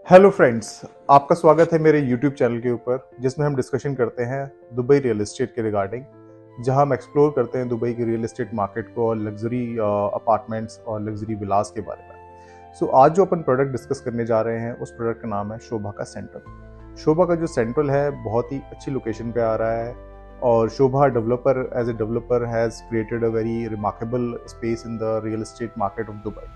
Hello friends, आपका स्वागत है मेरे यूट्यूब चैनल के ऊपर जिसमें हम डिस्कशन करते हैं दुबई रियल एस्टेट के रिगार्डिंग। जहां हम एक्सप्लोर करते हैं दुबई की रियल एस्टेट मार्केट को और लग्जरी अपार्टमेंट्स और लग्जरी विलास के बारे में। सो आज जो अपन प्रोडक्ट डिस्कस करने जा रहे हैं उस प्रोडक्ट का नाम है शोभा का सेंट्रल। शोभा का जो सेंट्रल है बहुत ही अच्छी लोकेशन पे आ रहा है और Sobha developer as a developer has created a very remarkable space in the real estate market of Dubai.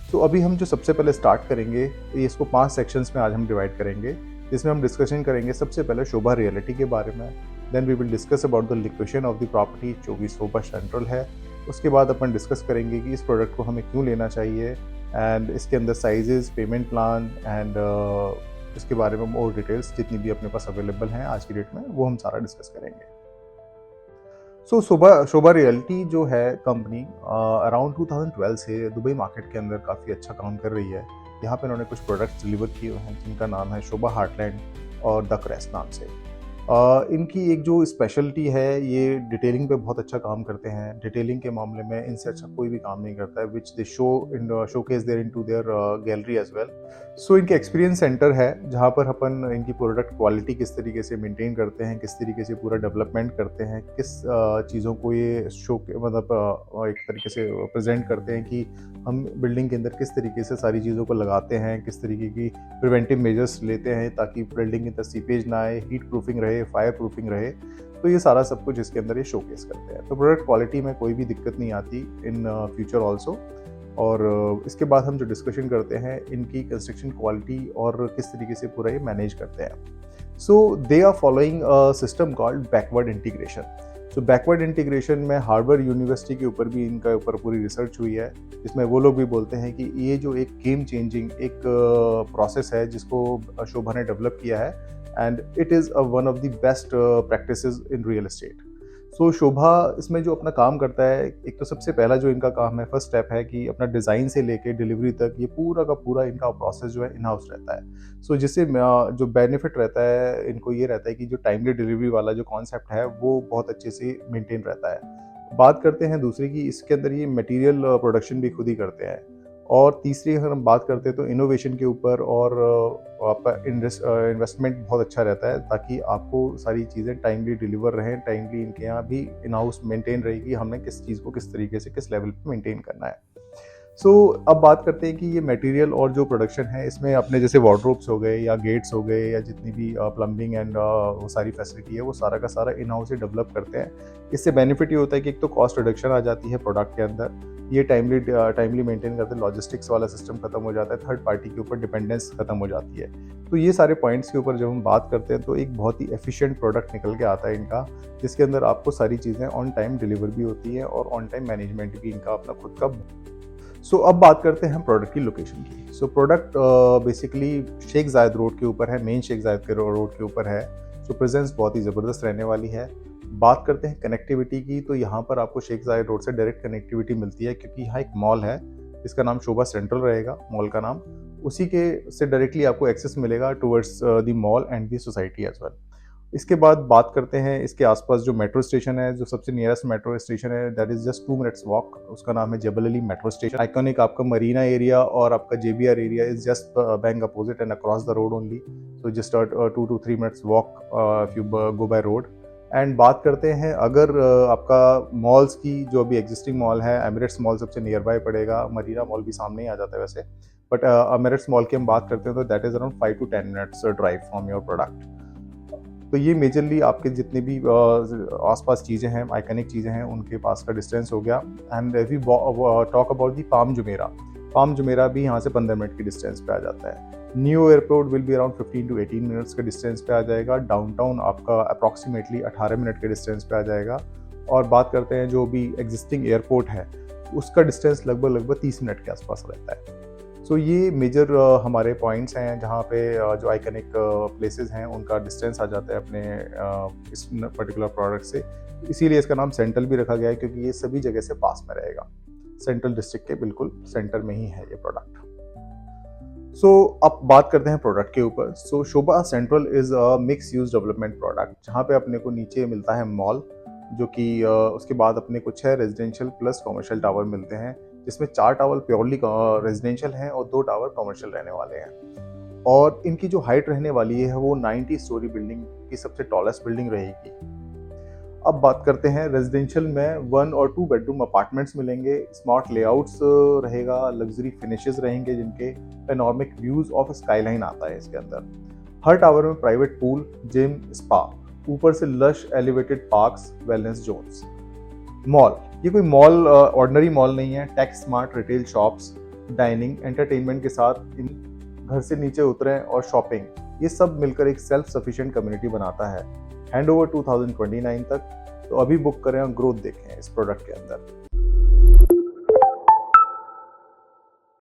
तो अभी हम जो सबसे पहले स्टार्ट करेंगे ये इसको 5 सेक्शंस में आज हम डिवाइड करेंगे, जिसमें हम डिस्कशन करेंगे सबसे पहले शोभा रियलिटी के बारे में। Then we will discuss about the location of the property जो कि शोभा सेंट्रल है। उसके बाद अपन डिस्कस करेंगे कि इस प्रोडक्ट को हमें क्यों लेना चाहिए एंड इसके अंदर साइजेस, पेमेंट प्लान एंड इसके बारे में और डिटेल्स जितनी भी अपने पास अवेलेबल हैं आज की डेट में वो हम सारा डिस्कस करेंगे। सो शोभा रियल्टी जो है कंपनी अराउंड 2012 से दुबई मार्केट के अंदर काफ़ी अच्छा काम कर रही है। यहाँ पे इन्होंने कुछ प्रोडक्ट्स डिलीवर किए हुए हैं जिनका नाम है शोभा हार्टलैंड और द क्रेस्ट नाम से। इनकी एक जो स्पेशलिटी है ये डिटेलिंग पे बहुत अच्छा काम करते हैं। डिटेलिंग के मामले में इनसे अच्छा कोई भी काम नहीं करता है, which they showcase there into there gallery as well. So इनके एक्सपीरियंस सेंटर है जहाँ पर अपन इनकी प्रोडक्ट क्वालिटी किस तरीके से मेंटेन करते हैं, किस तरीके से पूरा डेवलपमेंट करते हैं, किस चीज़ों को ये मतलब एक तरीके से प्रेजेंट करते हैं कि हम बिल्डिंग के अंदर किस तरीके से सारी चीज़ों को लगाते हैं, किस तरीके की प्रिवेंटिव मेजर्स लेते हैं ताकि बिल्डिंग के अंदर सीपेज ना आए, हीट प्रूफिंग रहे, फायर प्रूफिंग रहे। तो ये सारा सब कुछ इसके अंदर ये शोकेस करते हैं। तो प्रोडक्ट क्वालिटी में कोई भी दिक्कत नहीं आती इन फ्यूचर ऑल्सो। और इसके बाद हम जो डिस्कशन करते हैं इनकी कंस्ट्रक्शन क्वालिटी और किस तरीके से पूरा ये मैनेज करते हैं। So they are following a system called backward integration. So backward integration में हार्वर्ड यूनिवर्सिटी के ऊपर भी इनका ऊपर पूरी रिसर्च हुई है, जिसमें वो लोग भी बोलते हैं कि ये जो एक गेम चेंजिंग एक प्रोसेस है जिसको शोभा ने डेवलप किया है and it is one of the best practices in real estate. So Sobha इसमें जो अपना काम करता है, एक तो सबसे पहला जो इनका काम है, फर्स्ट स्टेप है कि अपना डिज़ाइन से लेके डिलीवरी तक ये पूरा का पूरा इनका प्रोसेस जो है इन हाउस रहता है। सो जिससे जो बेनिफिट रहता है इनको ये रहता है कि जो टाइमली डिलीवरी वाला जो कॉन्सेप्ट है वो बहुत अच्छे से मेंटेन रहता है। बात करते हैं दूसरी की, इसके अंदर ये मटेरियल प्रोडक्शन भी खुद ही करते हैं। और तीसरी अगर हम बात करते हैं तो इनोवेशन के ऊपर और आपका इन्वेस्टमेंट बहुत अच्छा रहता है ताकि आपको सारी चीज़ें टाइमली डिलीवर रहें, टाइमली इनके यहाँ भी इन हाउस मेंटेन रहेगी, हमने किस चीज़ को किस तरीके से किस लेवल पे मेंटेन करना है। सो अब बात करते हैं कि ये मटेरियल और जो प्रोडक्शन है इसमें अपने जैसे वार्डरोब्स हो गए या गेट्स हो गए या जितनी भी प्लम्बिंग एंड वो सारी फैसिलिटी है वो सारा का सारा इन हाउस ही डेवलप करते हैं। इससे बेनिफिट ये होता है कि एक तो कॉस्ट रिडक्शन आ जाती है प्रोडक्ट के अंदर, ये टाइमली मेंटेन करते हैं, लॉजिस्टिक्स वाला सिस्टम खत्म हो जाता है, थर्ड पार्टी के ऊपर डिपेंडेंस खत्म हो जाती है। तो ये सारे पॉइंट्स के ऊपर जब हम बात करते हैं तो एक बहुत ही एफिशिएंट प्रोडक्ट निकल के आता है इनका, जिसके अंदर आपको सारी चीज़ें ऑन टाइम डिलीवर भी होती हैं और ऑन टाइम मैनेजमेंट भी इनका अपना खुद का। सो अब बात करते हैं प्रोडक्ट की लोकेशन की। सो प्रोडक्ट बेसिकली शेख जायद रोड के ऊपर है, मेन शेख जायद के रोड के ऊपर है। सो प्रेजेंस बहुत ही ज़बरदस्त रहने वाली है। बात करते हैं कनेक्टिविटी की, तो यहाँ पर आपको शेख जायद रोड से डायरेक्ट कनेक्टिविटी मिलती है क्योंकि यहाँ एक मॉल है जिसका नाम शोभा सेंट्रल रहेगा, मॉल का नाम। उसी के से डायरेक्टली आपको एक्सेस मिलेगा towards the mall and the society as well. इसके बाद बात करते हैं इसके आसपास जो मेट्रो स्टेशन है, जो सबसे नियरेस्ट मेट्रो स्टेशन है that is just 2 minutes walk, उसका नाम है Jabal Ali metro station. Iconic आपका मरीना एरिया और आपका JBR area is just bang opposite and across the road only. So just 2 to 3 minutes walk if you go by road. And बात करते हैं अगर आपका मॉल्स की, जो अभी एग्जिस्टिंग मॉल है एमिरेट्स मॉल सबसे नियर बाय पड़ेगा, मरीना मॉल भी सामने ही आ जाता है वैसे, बट एमिरेट्स मॉल की हम बात करते हैं तो that is around 5 to 10 minutes drive from your product. तो ये मेजरली आपके जितने भी आसपास चीज़ें हैं, आइकनिक चीज़ें हैं, उनके पास का डिस्टेंस हो गया। And we talk about the Palm Jumeirah भी यहाँ से 15 मिनट की डिस्टेंस पे आ जाता है। New airport will be around 15 to 18 minutes के डिस्टेंस पे आ जाएगा। डाउनटाउन आपका अप्रॉक्सीमेटली 18 मिनट के डिस्टेंस पे आ जाएगा। और बात करते हैं जो भी एग्जिस्टिंग एयरपोर्ट है उसका डिस्टेंस लगभग 30 मिनट के आसपास रहता है। सो ये मेजर हमारे पॉइंट्स हैं जहाँ पे जो आइकनिक प्लेसेस हैं उनका डिस्टेंस आ जाता है अपने इस पर्टिकुलर प्रोडक्ट से। इसीलिए इसका नाम सेंट्रल भी रखा गया है क्योंकि ये सभी जगह से पास में रहेगा, सेंट्रल डिस्ट्रिक्ट के बिल्कुल सेंटर में ही है ये प्रोडक्ट। सो अब बात करते हैं प्रोडक्ट के ऊपर। So Sobha central is a mix use development product, जहाँ पे अपने को नीचे मिलता है मॉल, जो कि उसके बाद अपने को 6 रेजिडेंशियल प्लस कॉमर्शियल टावर मिलते हैं, जिसमें 4 टावर प्योरली रेजिडेंशियल हैं और 2 टावर कॉमर्शियल रहने वाले हैं। और इनकी जो हाइट रहने वाली है वो 90 स्टोरी बिल्डिंग की सबसे टॉलेस्ट बिल्डिंग रहेगी। अब बात करते हैं रेजिडेंशियल में 1 और 2 बेडरूम अपार्टमेंट्स मिलेंगे, स्मार्ट लेआउट्स रहेगा, लग्जरी फिनिशेस रहेंगे जिनके पैनोरामिक व्यूज ऑफ स्काईलाइन आता है इसके अंदर। हर टावर में प्राइवेट पूल, जिम, स्पा, ऊपर से lush elevated parks, wellness zones. Mall, ये कोई मॉल ऑर्डिनरी मॉल नहीं है, tech smart retail shops, dining, entertainment के साथ इन घर से नीचे उतरें और शॉपिंग, ये सब मिलकर एक सेल्फ सफिशिएंट कम्युनिटी बनाता है। हैंड ओवर 2029 तक। तो अभी बुक करें और ग्रोथ देखें इस प्रोडक्ट के अंदर।